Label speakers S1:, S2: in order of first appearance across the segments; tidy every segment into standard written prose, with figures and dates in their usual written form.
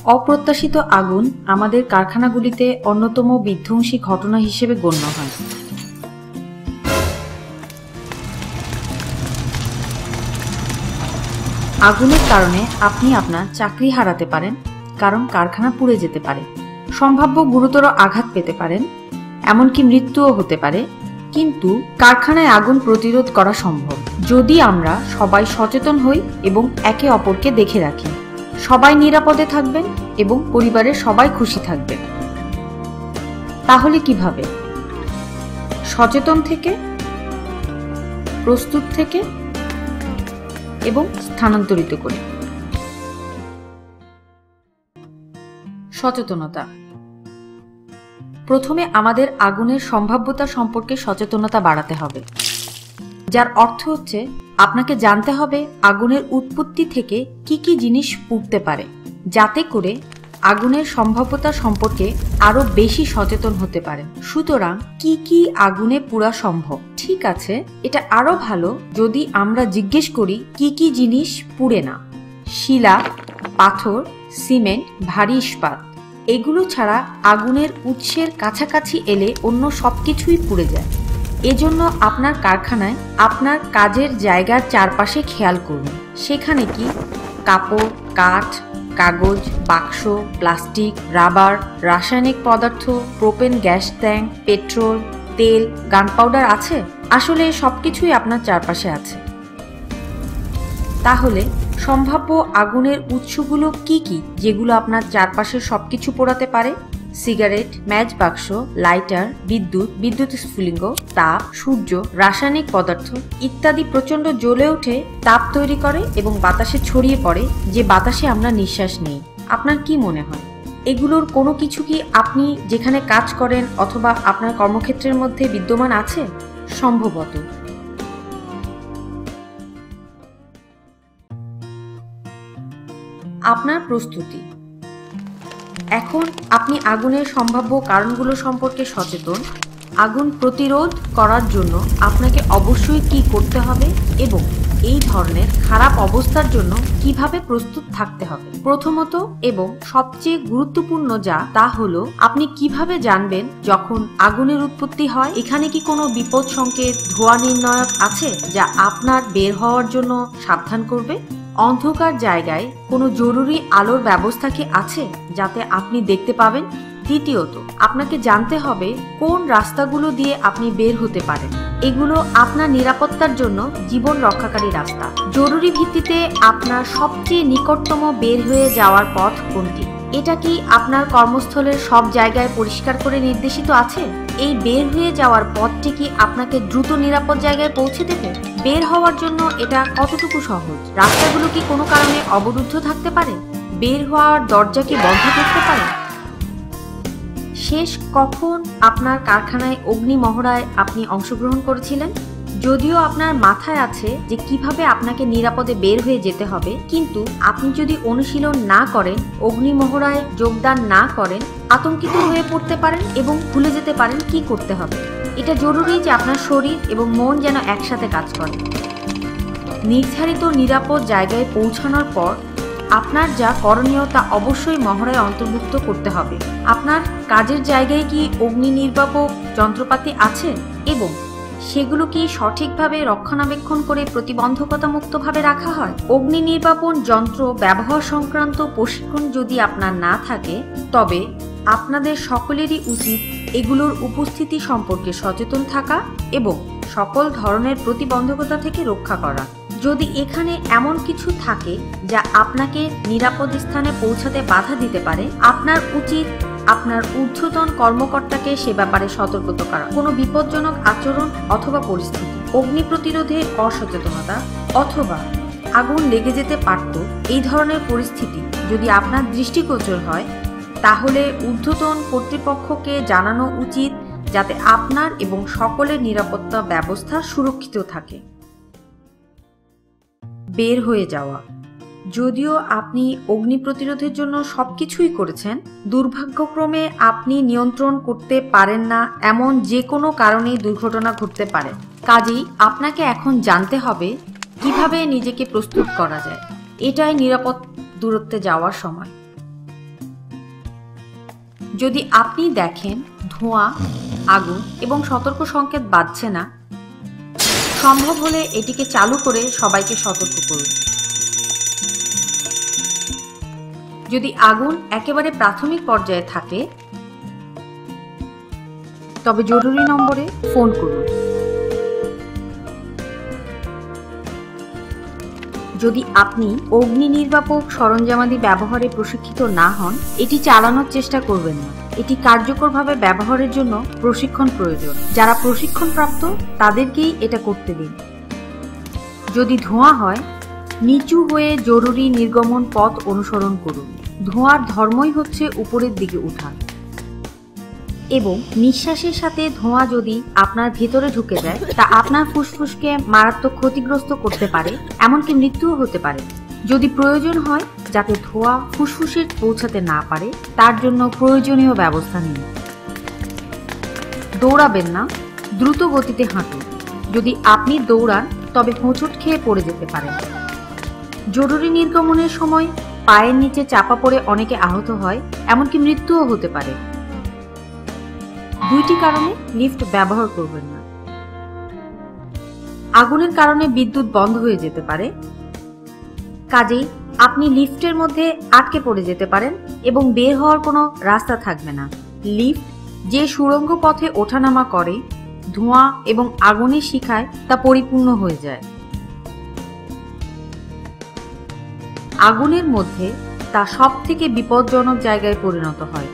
S1: অপ্রত্যাশিত আগুন আমাদের কারখানাগুলিতে অন্যতম বিধ্বংসী ঘটনা হিসেবে গণ্য হয়। আগুনের কারণে আপনি আপনার চাকরি হারাতে পারেন, কারণ কারখানা পুড়ে যেতে পারে। সম্ভাব্য গুরুতর আঘাত পেতে পারেন, এমনকি মৃত্যুও হতে পারে। কিন্তু কারখানায় আগুন প্রতিরোধ করা সম্ভব যদি আমরা সবাই সচেতন হই এবং একে অপরকে দেখে রাখি। সবাই নিরাপদে থাকবেন এবং পরিবারের সবাই খুশি থাকবেন। তাহলে কিভাবে? সচেতন থেকে, প্রস্তুত থেকে এবং স্থানান্তরিত করে। সচেতনতা। প্রথমে আমাদের আগুনের সম্ভাব্যতা সম্পর্কে সচেতনতা বাড়াতে হবে, যার অর্থ হচ্ছে আপনাকে জানতে হবে আগুনের উৎপত্তি থেকে কি কি জিনিস পুড়তে পারে, যাতে করে আগুনের সম্ভাব্যতা সম্পর্কে আরো বেশি সচেতন হতে পারেন। সুতরাং কি কি আগুনে পুড়া সম্ভব? ঠিক আছে, এটা আরো ভালো যদি আমরা জিজ্ঞেস করি কি কি জিনিস পুড়ে না। শিলা, পাথর, সিমেন্ট, ভারী ইস্পাত, এগুলো ছাড়া আগুনের উৎসের কাছাকাছি এলে অন্য সবকিছুই পুড়ে যায়। এজন্য আপনার কারখানায় আপনার কাজের জায়গার চারপাশে খেয়াল করুন। সেখানে কি কাপড়, কাঠ, কাগজ, বাক্স, প্লাস্টিক, রাবার, রাসায়নিক পদার্থ, প্রোপেন গ্যাস ট্যাঙ্ক, পেট্রোল, তেল, গান পাউডার আছে? আসলে সবকিছুই আপনার চারপাশে আছে। তাহলে সম্ভাব্য আগুনের উৎসগুলো কি কি যেগুলো আপনার চারপাশের সবকিছু পোড়াতে পারে? সিগারেট, ম্যাচ বাক্স, লাইটার, বিদ্যুৎ স্ফুলিঙ্গ, তাপ, সূর্য, রাসায়নিক পদার্থ ইত্যাদি প্রচণ্ড জ্বলে ওঠে, তাপ তৈরি করে এবং বাতাসে ছড়িয়ে পড়ে, যে বাতাসে আমরা নিঃশ্বাস নিই। আপনার কি মনে হয় এগুলোর কোনো কিছু কি আপনি যেখানে কাজ করেন অথবা আপনার কর্মক্ষেত্রের মধ্যে বিদ্যমান আছে? সম্ভবত। আপনার প্রস্তুতি। এখন আপনি আগুনের সম্ভাব্য কারণগুলো সম্পর্কে সচেতন। আগুন প্রতিরোধ করার জন্য আপনাকে অবশ্যই কি করতে হবে এবং এই ধরনের খারাপ অবস্থার জন্য কিভাবে প্রস্তুত থাকতে হবে। প্রথমত এবং সবচেয়ে গুরুত্বপূর্ণ তা হলো আপনি কিভাবে জানবেন যখন আগুনের উৎপত্তি হয়। এখানে কি কোনো বিপদ সংকেত, ধোঁয়া নির্ণায়ক আছে যা আপনার বের হওয়ার জন্য সাবধান করবে? অন্ধকার জায়গায় কোনো জরুরি আলোর ব্যবস্থা কি আছে যাতে আপনি দেখতে পাবেন? দ্বিতীয়ত, আপনাকে জানতে হবে কোন রাস্তাগুলো দিয়ে আপনি বের হতে পারেন। এগুলো আপনার নিরাপত্তার জন্য জীবন রক্ষাকারী রাস্তা। জরুরি ভিত্তিতে আপনার সবচেয়ে নিকটতম বের হয়ে যাওয়ার পথ কোনটি? এটা কি আপনার কর্মস্থলের সব জায়গায় পরিষ্কার করে নির্দেশিত আছে? এই বের হয়ে যাওয়ার পথটি কি আপনাকে দ্রুত নিরাপদ জায়গায় পৌঁছে দেবে? বের হওয়ার জন্য এটা কতটুকু সহজ? রাস্তাগুলো কি কোনো কারণে অবরুদ্ধ থাকতে পারে? বের হওয়ার দরজা কি বন্ধ করতে পারে? শেষ কখন আপনার কারখানায় অগ্নি মহড়ায় আপনি অংশগ্রহণ করেছিলেন? যদিও আপনার মাথায় আছে যে কিভাবে আপনাকে নিরাপদে বের হয়ে যেতে হবে, কিন্তু আপনি যদি অনুশীলন না করেন, অগ্নি মহড়ায় যোগদান না করেন, আতঙ্কিত হয়ে পড়তে পারেন এবং ভুলে যেতে পারেন কি করতে হবে। এটা জরুরি যে আপনার শরীর এবং মন যেন একসাথে কাজ করে। নির্ধারিত নিরাপদ জায়গায় পৌঁছানোর পর আপনার যা করণীয় তা অবশ্যই মহড়ায় অন্তর্ভুক্ত করতে হবে। আপনার কাজের জায়গায় কি অগ্নি নির্বাপক যন্ত্রপাতি আছে এবং সেগুলো কি সঠিকভাবে রক্ষণাবেক্ষণ করে প্রতিবন্ধকতা মুক্তভাবে রাখা হয়? অগ্নি নির্বাপন যন্ত্র ব্যবহার সংক্রান্ত প্রশিক্ষণ যদি আপনার না থাকে, তবে আপনাদের সকলেরই উচিত এগুলোর উপস্থিতি সম্পর্কে সচেতন থাকা এবং সকল ধরনের প্রতিবন্ধকতা থেকে রক্ষা করা। যদি এখানে এমন কিছু থাকে যা আপনাকে নিরাপদ স্থানে পৌঁছাতে বাধা দিতে পারে, আপনার উচিত আপনার ঊর্ধ্বতন কর্মকর্তাকে সে ব্যাপারে সতর্ক করা। কোনো বিপজ্জনক আচরণ অথবা পরিস্থিতি, অগ্নি প্রতিরোধে অসচেতনতা অথবা আগুন লেগে যেতে পারত, এই ধরনের পরিস্থিতি যদি আপনার দৃষ্টিগোচর হয়, তাহলে ঊর্ধ্বতন কর্তৃপক্ষকে জানানো উচিত যাতে আপনার এবং সকলের নিরাপত্তা ব্যবস্থা সুরক্ষিত থাকে। বের হয়ে যাওয়া। যদিও আপনি অগ্নি প্রতিরোধের জন্য সবকিছুই করেছেন, দুর্ভাগ্যক্রমে আপনি নিয়ন্ত্রণ করতে পারেন না এমন যে কোনো কারণেই দুর্ঘটনা ঘটতে পারে। কাজেই আপনাকে এখন জানতে হবে কিভাবে নিজেকে প্রস্তুত করা যায়। এটাই নিরাপদ দূরত্বে যাওয়ার সময়। যদি আপনি দেখেন ধোঁয়া, আগুন এবং সতর্ক সংকেত বাজছে না, সম্ভব হলে এটিকে চালু করে সবাইকে সতর্ক করুন। যদি আগুন একেবারে প্রাথমিক পর্যায়ে থাকে, তবে জরুরি নম্বরে ফোন করুন। যদি আপনি অগ্নি নির্বাপক সরঞ্জামাদি ব্যবহারে প্রশিক্ষিত না হন, এটি চালানোর চেষ্টা করবেন না। এটি কার্যকরভাবে ব্যবহারের জন্য প্রশিক্ষণ প্রয়োজন। যারা প্রশিক্ষণপ্রাপ্ত তাদেরকেই এটা করতে দিন। যদি ধোঁয়া হয়, নিচু হয়ে জরুরি নির্গমন পথ অনুসরণ করুন। ধোঁয়ার ধর্মই হচ্ছে উপরের দিকে ওঠা, এবং নিঃশ্বাসের সাথে ধোঁয়া যদি আপনার ভেতরে ঢুকে যায়, তা আপনার ফুসফুসকে মারাত্মক ক্ষতিগ্রস্ত করতে পারে, এমনকি মৃত্যুও হতে পারে। যদি প্রয়োজন হয় যাতে ধোঁয়া ফুসফুসে পৌঁছাতে না পারে, তার জন্য প্রয়োজনীয় ব্যবস্থা নিন। দৌড়াবেন না, দ্রুত গতিতে হাঁটুন। যদি আপনি দৌড়ান তবে হোঁচট খেয়ে পড়ে যেতে পারেন। জরুরি নির্গমনের সময় পায়ের নিচে চাপা পড়ে অনেকে আহত হয়, এমনকি মৃত্যুও হতে পারে। দুইটি কারণে লিফট ব্যবহার করবেন না। আগুনের কারণে বিদ্যুৎ বন্ধ হয়ে যেতে পারে, কাজেই আপনি লিফটের মধ্যে আটকে পড়ে যেতে পারেন এবং বের হওয়ার কোনো রাস্তা থাকবে না। লিফট যে সুড়ঙ্গ পথে ওঠানামা করে, ধোঁয়া এবং আগুনের শিখায় তা পরিপূর্ণ হয়ে যায়। আগুনের মধ্যে তা সবথেকে বিপজ্জনক জায়গায় পরিণত হয়।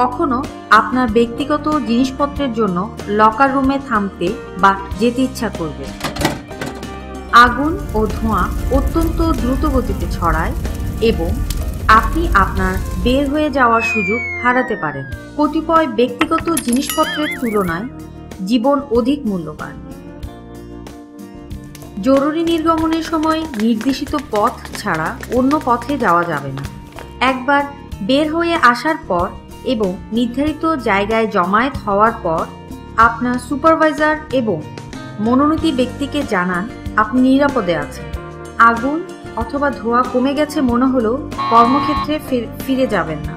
S1: কখনো আপনার ব্যক্তিগত জিনিসপত্রের জন্য লকার রুমে থামতে বা যেতে ইচ্ছা করবে। আগুন ও ধোঁয়া অত্যন্ত দ্রুত গতিতে ছড়ায় এবং আপনি আপনার বের হয়ে যাওয়ার সুযোগ হারাতে পারেন। কতিপয় ব্যক্তিগত জিনিসপত্রের তুলনায় জীবন অধিক মূল্যবান। জরুরি নির্গমনের সময় নির্দেশিত পথ ছাড়া অন্য পথে যাওয়া যাবে না। একবার বের হয়ে আসার পর এবং নির্ধারিত জায়গায় জমায়েত হওয়ার পর আপনার সুপারভাইজার এবং মনোনীত ব্যক্তিকে জানান আপনি নিরাপদে আছেন। আগুন অথবা ধোঁয়া কমে গেছে মনে হলেও কর্মক্ষেত্রে ফিরে যাবেন না।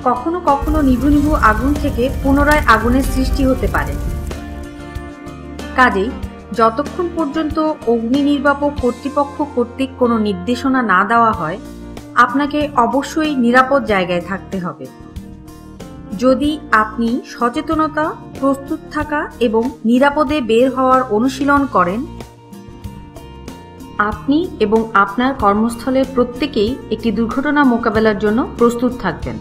S1: কখনো কখনো নিভু নিভু আগুন থেকে পুনরায় আগুনের সৃষ্টি হতে পারে। কাজেই যতক্ষণ পর্যন্ত অগ্নি নির্বাপক কর্তৃপক্ষ কর্তৃক কোনো নির্দেশনা না দেওয়া হয়, আপনাকে অবশ্যই নিরাপদ জায়গায় থাকতে হবে। যদি আপনি সচেতনতা, প্রস্তুত থাকা এবং নিরাপদে বের হওয়ার অনুশীলন করেন, আপনি এবং আপনার কর্মস্থলের প্রত্যেকেই একটি দুর্ঘটনা মোকাবেলার জন্য প্রস্তুত থাকবেন।